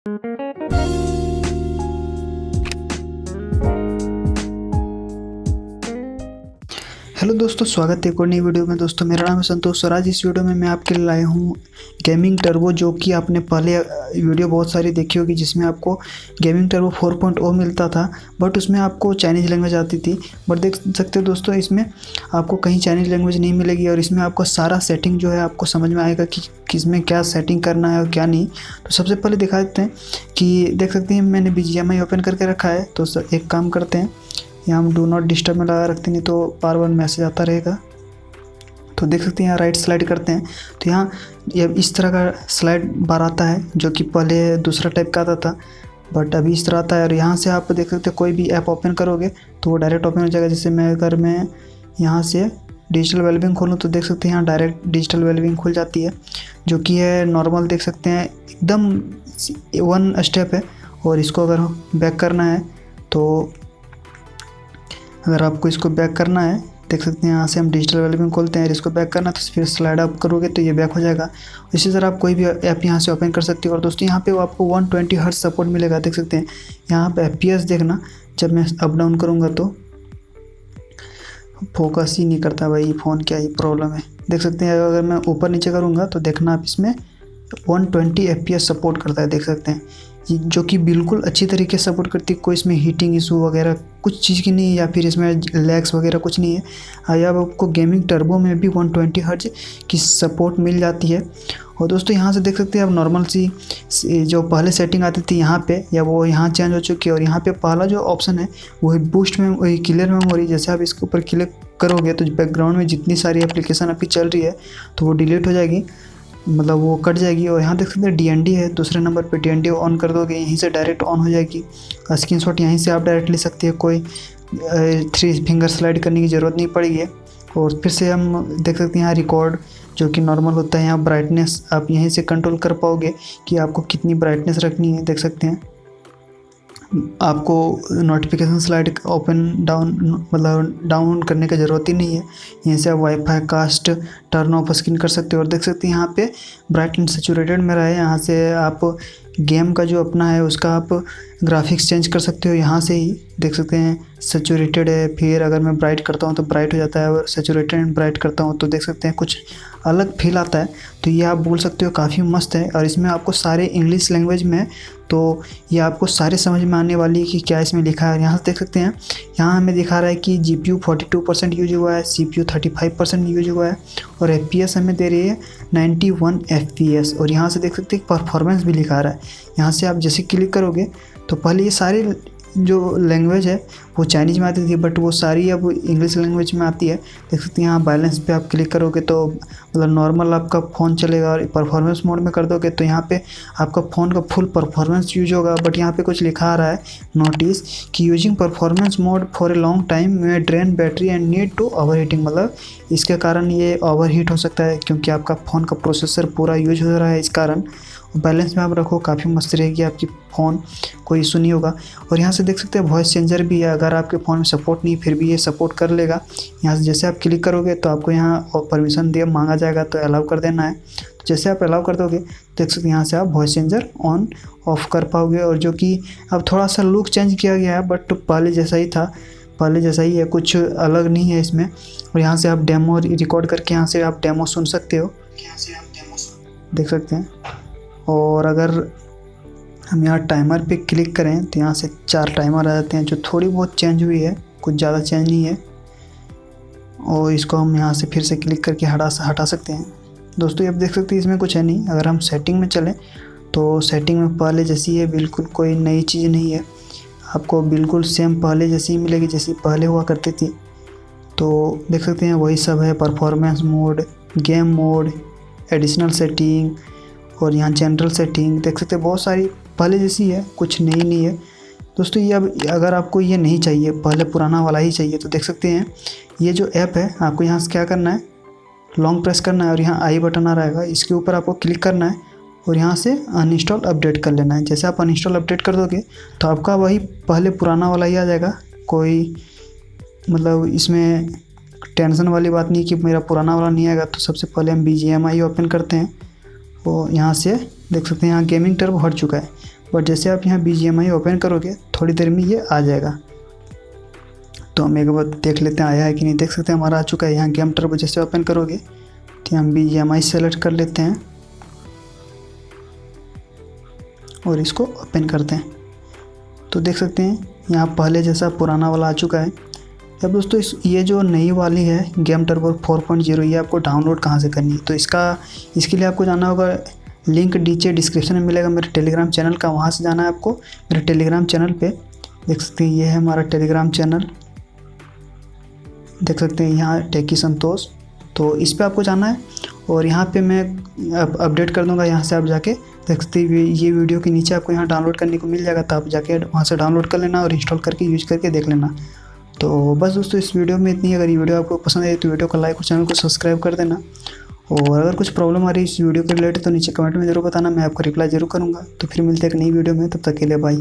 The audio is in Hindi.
हेलो दोस्तों, स्वागत है एक और नई वीडियो में। दोस्तों मेरा नाम है संतोष और आज इस वीडियो में मैं आपके लिए लाया हूँ गेमिंग टर्बो, जो कि आपने पहले वीडियो बहुत सारी देखी होगी जिसमें आपको गेमिंग टर्बो 4.0 मिलता था, बट उसमें आपको चाइनीज़ लैंग्वेज आती थी। बट देख सकते हो दोस्तों, इसमें आपको कहीं चाइनीज़ लैंग्वेज नहीं मिलेगी और इसमें आपको सारा सेटिंग जो है आपको समझ में आएगा कि किसमें क्या सेटिंग करना है और क्या नहीं। तो सबसे पहले दिखा देते हैं कि देख सकते हैं मैंने BGMI ओपन करके रखा है। तो एक काम करते हैं, यहाँ हम डू नॉट डिस्टर्ब में लगा रखते, नहीं तो बार बार मैसेज आता रहेगा। तो देख सकते हैं यहाँ राइट स्लाइड करते हैं तो यहाँ ये इस तरह का स्लाइड बार आता है, जो कि पहले दूसरा टाइप का आता था बट अभी इस तरह आता है। और यहाँ से आप देख सकते हैं कोई भी ऐप ओपन करोगे तो वो डायरेक्ट ओपन हो जाएगा। जैसे अगर मैं यहाँ से डिजिटल वेलबींग खोलूँ तो देख सकते हैं यहाँ डायरेक्ट डिजिटल वेलबींग खुल जाती है, जो कि है नॉर्मल। देख सकते हैं एकदम 1 स्टेप है। और इसको अगर बैक करना है तो अगर आपको इसको बैक करना है, देख सकते हैं यहाँ से हम डिजिटल वेलबींग खोलते हैं। इसको बैक करना तो फिर स्लाइड अप करोगे तो ये बैक हो जाएगा। इसी तरह आप कोई भी ऐप यहाँ से ओपन कर सकते हो। और दोस्तों यहाँ पे आपको 120 हर्ट्ज सपोर्ट मिलेगा। देख सकते हैं यहाँ पे FPS देखना, जब मैं अप डाउन करूँगा तो फोकस ही नहीं करता भाई फ़ोन, क्या ही प्रॉब्लम है। देख सकते हैं अगर मैं ऊपर नीचे करूँगा तो देखना आप इसमें 120 FPS सपोर्ट करता है। देख सकते हैं जो कि बिल्कुल अच्छी तरीके से सपोर्ट करती है। कोई इसमें हीटिंग इशू वगैरह कुछ चीज़ की नहीं है, या फिर इसमें लैग्स वगैरह कुछ नहीं है। या आपको गेमिंग टर्बो में भी 120 हर्ट्ज की सपोर्ट मिल जाती है। और दोस्तों यहाँ से देख सकते हैं आप नॉर्मल सी जो पहले सेटिंग आती थी यहाँ पे, या वो यहाँ चेंज हो चुकी है। और यहाँ पे पहला जो ऑप्शन है वही बूस्ट में, वही क्लियर मेमोरी। जैसे आप इसके ऊपर क्लिक करोगे तो बैकग्राउंड में जितनी सारी एप्लीकेशन आपकी चल रही है तो वो डिलीट हो जाएगी, मतलब वो कट जाएगी। और यहाँ देख सकते हैं DND है दूसरे नंबर पे, DND ऑन कर दोगे यहीं से डायरेक्ट ऑन हो जाएगी। स्क्रीनशॉट यहीं से आप डायरेक्ट ले सकते हैं, कोई 3 फिंगर स्लाइड करने की ज़रूरत नहीं पड़ेगी। और फिर से हम देख सकते हैं यहाँ रिकॉर्ड, जो कि नॉर्मल होता है। यहाँ ब्राइटनेस आप यहीं से कंट्रोल कर पाओगे कि आपको कितनी ब्राइटनेस रखनी है। देख सकते हैं आपको नोटिफिकेशन स्लाइड ओपन डाउन, मतलब डाउन करने की ज़रूरत ही नहीं है। यहीं से आप wifi cast turn off screen कर सकते हो। और देख सकते हैं यहाँ पे ब्राइट एंड सैचुरेटेड मेरा है। यहाँ से आप गेम का जो अपना है उसका आप ग्राफिक्स चेंज कर सकते हो यहाँ से ही। देख सकते हैं सैचुरेटेड है, फिर अगर मैं ब्राइट करता हूँ तो ब्राइट हो जाता है, और सैचुरेटेड एंड ब्राइट करता हूँ तो देख सकते हैं कुछ अलग फील आता है। तो ये आप बोल सकते हो काफ़ी मस्त है। और इसमें आपको सारे इंग्लिश लैंग्वेज में, तो ये आपको सारे समझ में आने वाली है कि क्या इसमें लिखा है। यहाँ से देख सकते हैं यहाँ हमें दिखा रहा है कि GPU 42% यूज हुआ है, CPU 35% यूज हुआ है, और FPS हमें दे रही है 91 FPS। और यहाँ से देख सकते हैं परफॉर्मेंस भी लिखा रहा है। यहाँ से आप जैसे क्लिक करोगे तो पहले ये सारे जो लैंग्वेज है वो चाइनीज़ में आती थी, बट वो सारी अब इंग्लिश लैंग्वेज में आती है। देख सकते हैं यहाँ बैलेंस पे आप क्लिक करोगे तो मतलब नॉर्मल आपका फ़ोन चलेगा, और परफॉर्मेंस मोड में कर दोगे तो यहाँ पे आपका फ़ोन का फुल परफॉर्मेंस यूज होगा। बट यहाँ पे कुछ लिखा आ रहा है नोटिस कि using performance mode for a long time में drain battery and need to overheating, मतलब इसके कारण ये ओवर हीट हो सकता है क्योंकि आपका फ़ोन का प्रोसेसर पूरा यूज हो रहा है इस कारण। बैलेंस में आप रखो, काफ़ी मस्त रहेगी आपकी फ़ोन, कोई इशू नहीं होगा। और यहाँ से देख सकते हैं वॉइस चेंजर भी है, अगर आपके फ़ोन में सपोर्ट नहीं फिर भी ये सपोर्ट कर लेगा। यहाँ से जैसे आप क्लिक करोगे तो आपको यहाँ परमिशन दिया मांगा जाएगा तो अलाउ कर देना है। तो जैसे आप अलाउ कर दोगे देख सकते हैं यहाँ से आप वॉइस चेंजर ऑन ऑफ कर पाओगे। और जो कि अब थोड़ा सा लुक चेंज किया गया है, बट पहले जैसा ही था, पहले जैसा ही है, कुछ अलग नहीं है इसमें। और यहाँ से आप डेमो रिकॉर्ड करके यहाँ से आप डेमो सुन सकते हो, यहाँ से आप डेमो देख सकते हैं। और अगर हम यहाँ टाइमर पे क्लिक करें तो यहाँ से 4 टाइमर आ जाते हैं, जो थोड़ी बहुत चेंज हुई है, कुछ ज़्यादा चेंज नहीं है। और इसको हम यहाँ से फिर से क्लिक करके हटा सकते हैं। दोस्तों अब देख सकते हैं इसमें कुछ है नहीं। अगर हम सेटिंग में चलें तो सेटिंग में पहले जैसी है, बिल्कुल कोई नई चीज़ नहीं है, आपको बिल्कुल सेम पहले जैसी ही मिलेगी जैसी पहले हुआ करती थी। तो देख सकते हैं वही सब है, performance mode, game mode, additional setting, और यहाँ जनरल सेटिंग। देख सकते हैं बहुत सारी पहले जैसी है, कुछ नई नहीं है। दोस्तों ये अब अगर आपको ये नहीं चाहिए, पहले पुराना वाला ही चाहिए, तो देख सकते हैं ये जो ऐप है आपको यहाँ से क्या करना है, लॉन्ग प्रेस करना है और यहाँ आई बटन आ रहेगा, इसके ऊपर आपको क्लिक करना है और यहाँ से अनइंस्टॉल अपडेट कर लेना है। जैसे आप अनइंस्टॉल अपडेट कर दोगे तो आपका वही पहले पुराना वाला ही आ जाएगा। कोई मतलब इसमें टेंशन वाली बात नहीं कि मेरा पुराना वाला नहीं आएगा। तो सबसे पहले हम BGMI ओपन करते हैं, वो यहाँ से देख सकते हैं यहाँ गेमिंग टर्बो हट चुका है, बट जैसे आप यहाँ BGMI ओपन करोगे थोड़ी देर में ये आ जाएगा। तो हम एक बार देख लेते हैं आया है कि नहीं। देख सकते हैं हमारा आ चुका है। यहाँ गेम टर्बो जैसे ओपन करोगे तो हम BGMI सेलेक्ट कर लेते हैं और इसको ओपन करते हैं। तो देख सकते हैं यहाँ पहले जैसा पुराना वाला आ चुका है। अब दोस्तों ये जो नई वाली है गेम टर्बो 4.0 ये आपको डाउनलोड कहाँ से करनी है, तो इसके लिए आपको जाना होगा, लिंक नीचे डिस्क्रिप्शन में मिलेगा मेरे टेलीग्राम चैनल का, वहाँ से जाना है आपको मेरे टेलीग्राम चैनल पे। देख सकते हैं ये है हमारा टेलीग्राम चैनल, देख सकते हैं यहाँ टेकी संतोष। तो इस पे आपको जाना है और यहाँ पे मैं अपडेट कर दूँगा। यहाँ से आप जाके देख सकते हैं ये वीडियो के नीचे आपको यहाँ डाउनलोड करने को मिल जाएगा, तो आप जाके वहाँ से डाउनलोड कर लेना और इंस्टॉल करके यूज करके देख लेना। तो बस दोस्तों इस वीडियो में इतनी। अगर ये वीडियो आपको पसंद आई तो वीडियो को लाइक और चैनल को सब्सक्राइब कर देना। और अगर कुछ प्रॉब्लम आ रही है इस वीडियो के रिलेटेड तो नीचे कमेंट में ज़रूर बताना, मैं आपको रिप्लाई ज़रूर करूँगा। तो फिर मिलते हैं एक नई वीडियो में, तब तक के लिए बाय।